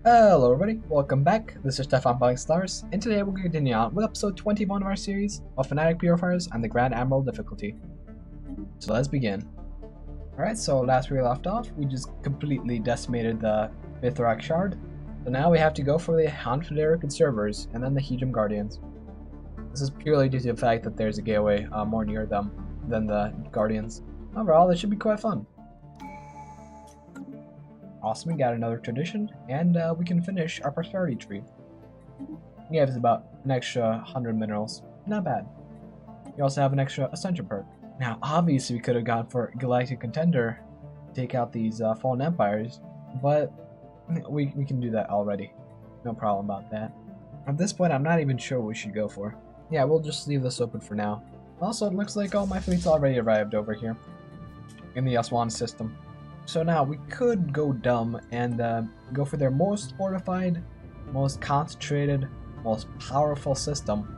Hello everybody, welcome back. This is Stefan playing Stellaris, and today we're going to continue on with episode 21 of our series of Fanatic Purifiers and the Grand Admiral difficulty. So let's begin. Alright, so last we left off, we just completely decimated the Mithrak Shard. So now we have to go for the Confederate Conservers and then the Hedron Guardians. This is purely due to the fact that there's a gateway more near them than the Guardians. Overall, this should be quite fun. Awesome, we got another tradition, and we can finish our prosperity tree. It gave us about an extra 100 minerals. Not bad. We also have an extra Ascension perk. Now, obviously we could have gone for Galactic Contender to take out these Fallen Empires, but we can do that already. No problem about that. At this point, I'm not even sure what we should go for. Yeah, we'll just leave this open for now. Also, it looks like all my fleet's already arrived over here in the Aswan system. So now we could go dumb and go for their most fortified, most concentrated, most powerful system.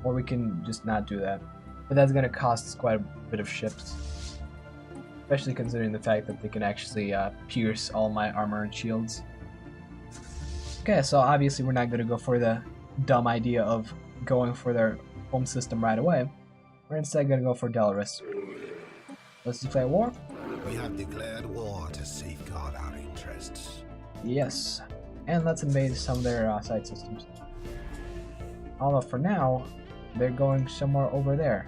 Or we can just not do that. But that's going to cost us quite a bit of ships. Especially considering the fact that they can actually pierce all my armor and shields. Okay, so obviously we're not going to go for the dumb idea of going for their home system right away. We're instead going to go for Stellaris. Let's declare war. We have declared war to safeguard our interests. Yes, and let's invade some of their side systems. Although for now, they're going somewhere over there.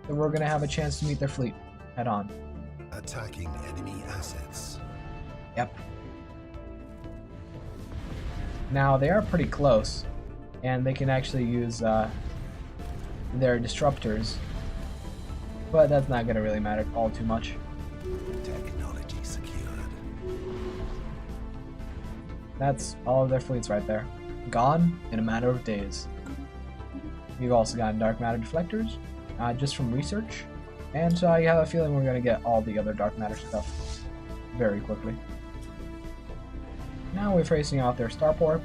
So we're going to have a chance to meet their fleet head on. Attacking enemy assets. Yep. Now they are pretty close, and they can actually use their disruptors. But that's not going to really matter all too much. Technology secured. That's all of their fleets right there. Gone in a matter of days. We've also gotten dark matter deflectors, just from research. And so I have a feeling we're going to get all the other dark matter stuff very quickly. Now we're facing off their starport,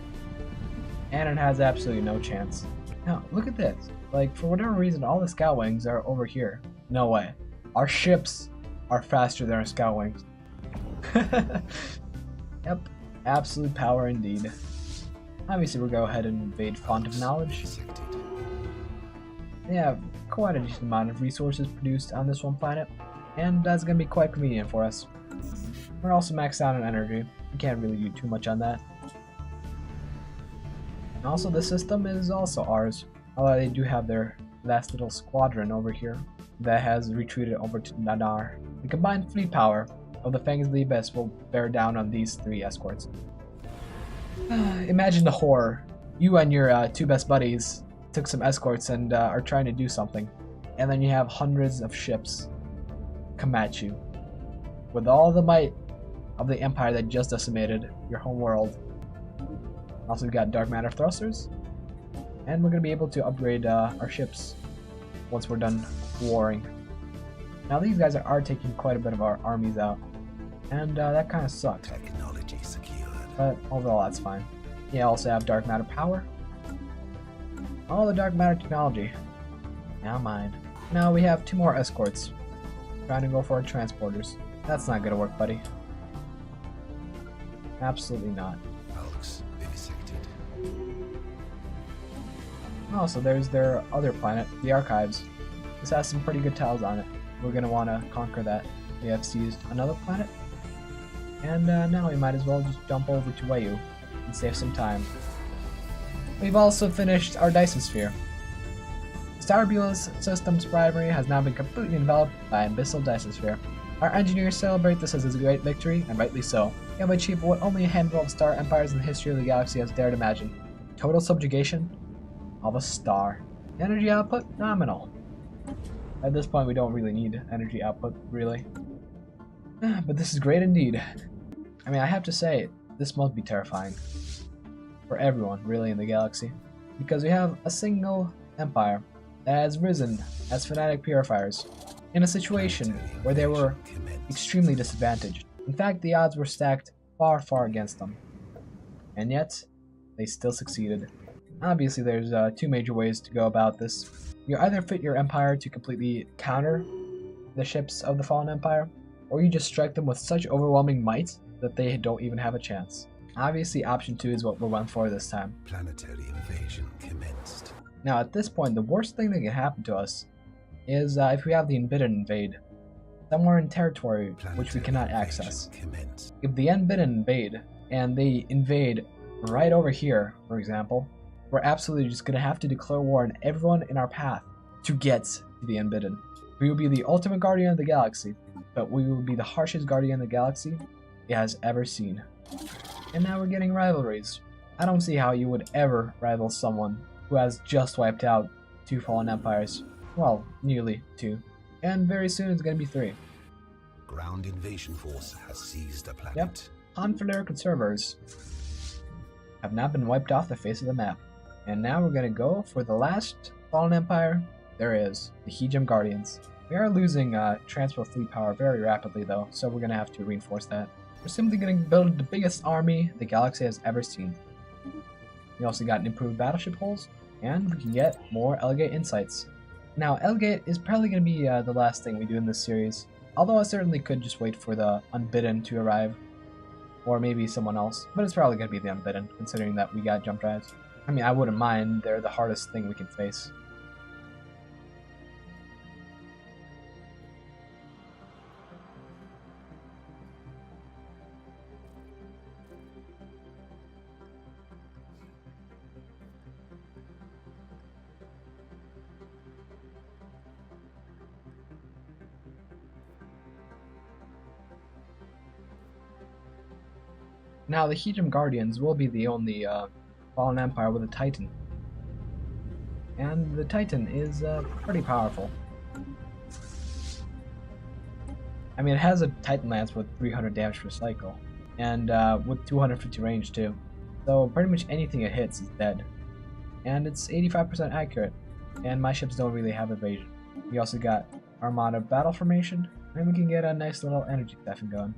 and it has absolutely no chance. Now, look at this. Like, for whatever reason, all the scout wings are over here. No way. Our ships are faster than our scout wings. Yep, absolute power indeed. Obviously we'll go ahead and invade Font of Knowledge. They have quite a decent amount of resources produced on this one planet, and that's going to be quite convenient for us. We're also maxed out on energy. We can't really do too much on that. And also the system is also ours, although they do have their last little squadron over here that has retreated over to Nanar. The combined fleet power of the Fangs of the Abyss will bear down on these three escorts. Imagine the horror. You and your two best buddies took some escorts and are trying to do something, and then you have hundreds of ships come at you with all the might of the Empire that just decimated your home world. Also, we've got dark matter thrusters, and we're going to be able to upgrade our ships once we're done warring. Now these guys are taking quite a bit of our armies out, and that kind of sucks. Technology secured. But overall, that's fine. You also have dark matter power. All the dark matter technology. Now mine. Now we have two more escorts. Trying to go for our transporters. That's not gonna work, buddy. Absolutely not. Hulks vivisected. Oh, so there's their other planet, the Archives. This has some pretty good tiles on it. We're gonna want to conquer that. We have seized another planet. And now we might as well just jump over to Wayu and save some time. We've also finished our Dyson Sphere. Starbula's system's primary has now been completely enveloped by an abyssal Dyson Sphere. Our engineers celebrate this as a great victory, and rightly so. We have achieved what only a handful of star empires in the history of the galaxy has dared imagine. Total subjugation of a star. Energy output? Nominal. At this point we don't really need energy output, really. But this is great indeed. I mean, I have to say, this must be terrifying. For everyone, really, in the galaxy. Because we have a single empire that has risen as fanatic purifiers in a situation where they were extremely disadvantaged. In fact, the odds were stacked far, far against them. And yet, they still succeeded. Obviously, there's two major ways to go about this. You either fit your empire to completely counter the ships of the Fallen Empire, or you just strike them with such overwhelming might that they don't even have a chance. Obviously, option 2 is what we went for this time. Planetary invasion commenced. Now, at this point, the worst thing that can happen to us is if we have the Unbidden invade somewhere in territory which we cannot access. Commenced. If the Unbidden invade, and they invade right over here, for example, we're absolutely just going to have to declare war on everyone in our path to get to the Unbidden. We will be the ultimate guardian of the galaxy, but we will be the harshest guardian the galaxy it has ever seen. And now we're getting rivalries. I don't see how you would ever rival someone who has just wiped out 2 fallen empires. Well, nearly 2. And very soon it's going to be 3. Ground invasion force has seized a planet. Yep. Confederate conservers have now been wiped off the face of the map. And now we're going to go for the last fallen empire there is, the Hejim Guardians. We are losing transport fleet power very rapidly though, so we're going to have to reinforce that. We're simply going to build the biggest army the galaxy has ever seen. We also got improved battleship hulls, and we can get more Elgate insights. Now, Elgate is probably going to be the last thing we do in this series, although I certainly could just wait for the Unbidden to arrive, or maybe someone else, but it's probably going to be the Unbidden, considering that we got jump drives. I mean, I wouldn't mind, they're the hardest thing we can face. Now, the Hejim Guardians will be the only fallen empire with a Titan. And the Titan is pretty powerful. I mean, it has a Titan Lance with 300 damage per cycle, and with 250 range too. So pretty much anything it hits is dead. And it's 85% accurate, and my ships don't really have evasion. We also got Armada Battle Formation, and we can get a nice little energy Stefan going.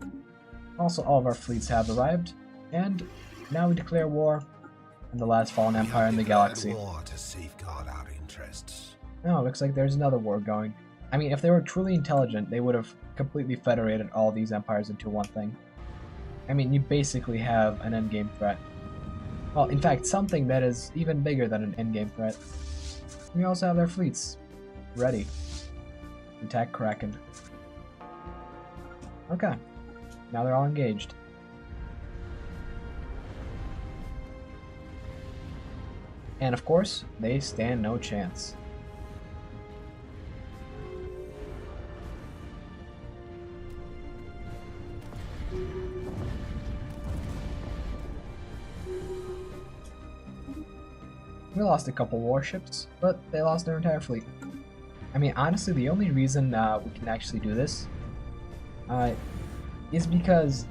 Also, all of our fleets have arrived, and now we declare war on the last fallen empire in the galaxy. War to safeguard our interests. Oh, looks like there's another war going. I mean, if they were truly intelligent, they would have completely federated all these empires into one thing. I mean, you basically have an endgame threat. Well, in fact, something that is even bigger than an endgame threat. We also have their fleets ready to attack Kraken. Okay, now they're all engaged. And of course, they stand no chance. We lost a couple warships, but they lost their entire fleet. I mean, honestly, the only reason we can actually do this is because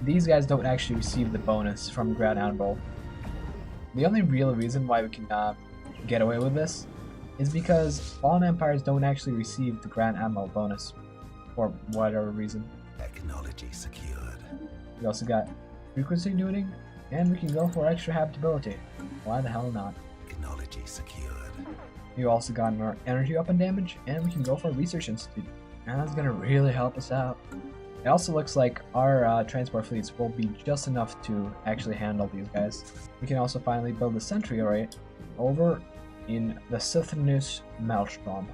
these guys don't actually receive the bonus from Grand Admiral. The only real reason why we can get away with this is because fallen empires don't actually receive the Grand Admiral bonus, for whatever reason. Technology secured. We also got frequency tuning, and we can go for extra habitability. Why the hell not? Technology secured. We also got more energy weapon damage, and we can go for Research Institute. And that's gonna really help us out. It also looks like our transport fleets will be just enough to actually handle these guys. We can also finally build a sentry array over in the Sithernus Maelstrom.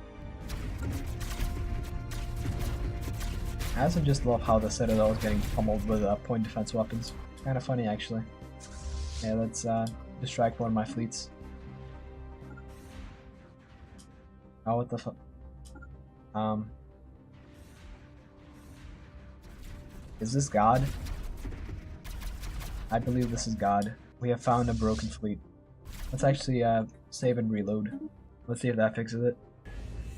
I also just love how the Citadel is getting pummeled with point defense weapons. Kind of funny, actually. Okay, let's distract one of my fleets. Oh, what the fuck? Is this God? I believe this is God. We have found a broken fleet. Let's actually save and reload. Let's see if that fixes it.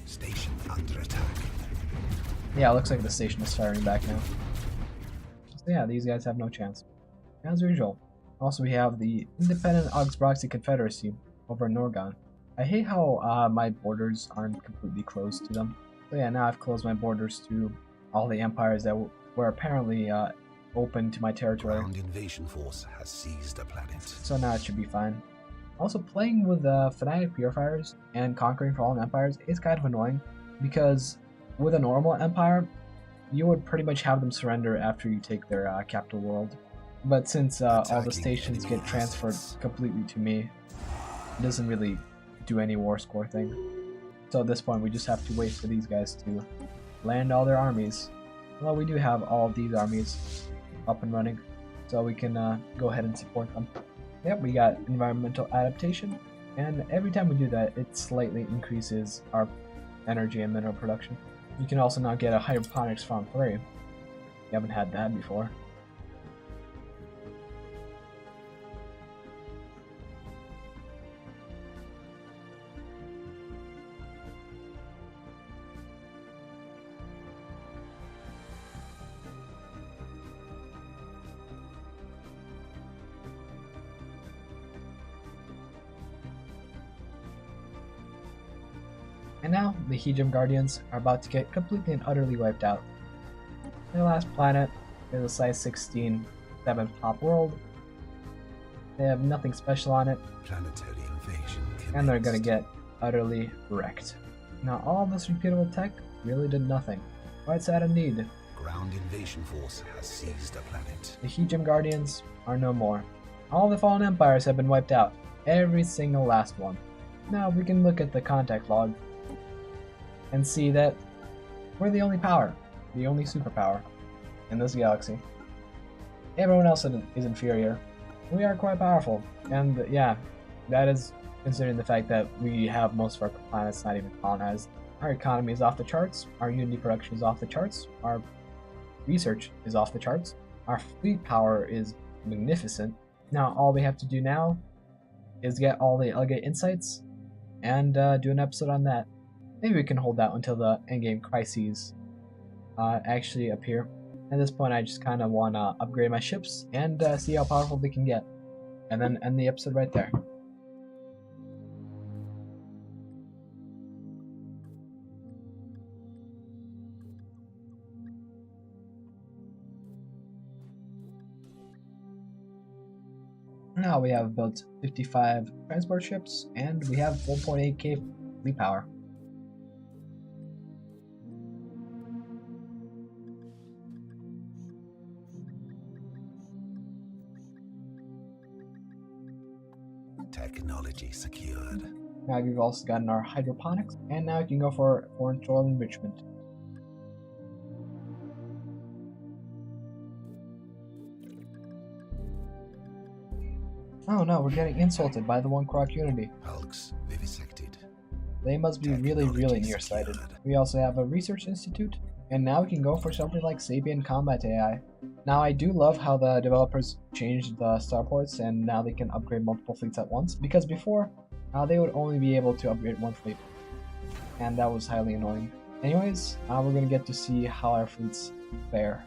Station under attack. Yeah, it looks like the station is firing back now. So yeah, these guys have no chance. As usual. Also, we have the Independent Augsbroxy Confederacy over in Norgon. I hate how my borders aren't completely closed to them. So yeah, now I've closed my borders to all the empires that were apparently open to my territory. Ground invasion force has seized a planet. So now it should be fine. Also, playing with Fanatic Purifiers and conquering fallen empires is kind of annoying, because with a normal empire, you would pretty much have them surrender after you take their capital world. But since all the Attacking stations enemy get transferred assets. completely to me, it doesn't really do any war score thing. So at this point we just have to wait for these guys to land all their armies. Well, we do have all these armies up and running, so we can go ahead and support them. Yep, we got environmental adaptation, and every time we do that, it slightly increases our energy and mineral production. You can also now get a hydroponics farm 3. You haven't had that before. And now, the Hejim Guardians are about to get completely and utterly wiped out. Their last planet is a size 16 7th top world. They have nothing special on it, Planetary invasion and they're gonna commenced. get utterly wrecked. Now, all this reputable tech really did nothing. Quite sad indeed. Ground invasion force has seized the planet. The Hejim Guardians are no more. All the fallen empires have been wiped out. Every single last one. Now, we can look at the contact log and see that we're the only power, the only superpower in this galaxy. Everyone else is inferior. We are quite powerful, and yeah, that is considering the fact that we have most of our planets not even colonized. Our economy is off the charts, our unity production is off the charts, our research is off the charts, our fleet power is magnificent. Now all we have to do now is get all the Elegate insights and do an episode on that. Maybe we can hold that until the endgame crises actually appear. At this point, I just kind of want to upgrade my ships and see how powerful they can get, and then end the episode right there. Now we have built 55 transport ships, and we have 4.8k fleet power. Technology secured. Now we've also gotten our hydroponics, and now we can go for foreign soil enrichment. Oh no, we're getting insulted by the One Croc Unity. Hulks vivisected. They must be really nearsighted. secured. We also have a research institute, and now we can go for something like Sapient Combat AI. Now I do love how the developers changed the starports, and now they can upgrade multiple fleets at once, because before, they would only be able to upgrade one fleet, and that was highly annoying. Anyways, we're gonna get to see how our fleets fare.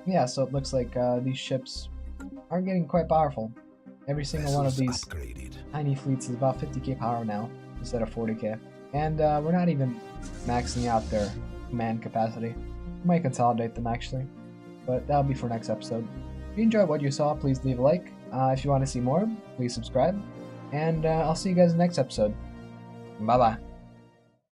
Yeah, so it looks like these ships are getting quite powerful. Every single one of Vessels these upgraded. tiny fleets is about 50k power now, instead of 40k. And we're not even maxing out their command capacity. We might consolidate them actually, but that'll be for next episode. If you enjoyed what you saw, please leave a like. If you want to see more, please subscribe. And I'll see you guys in the next episode. Bye bye.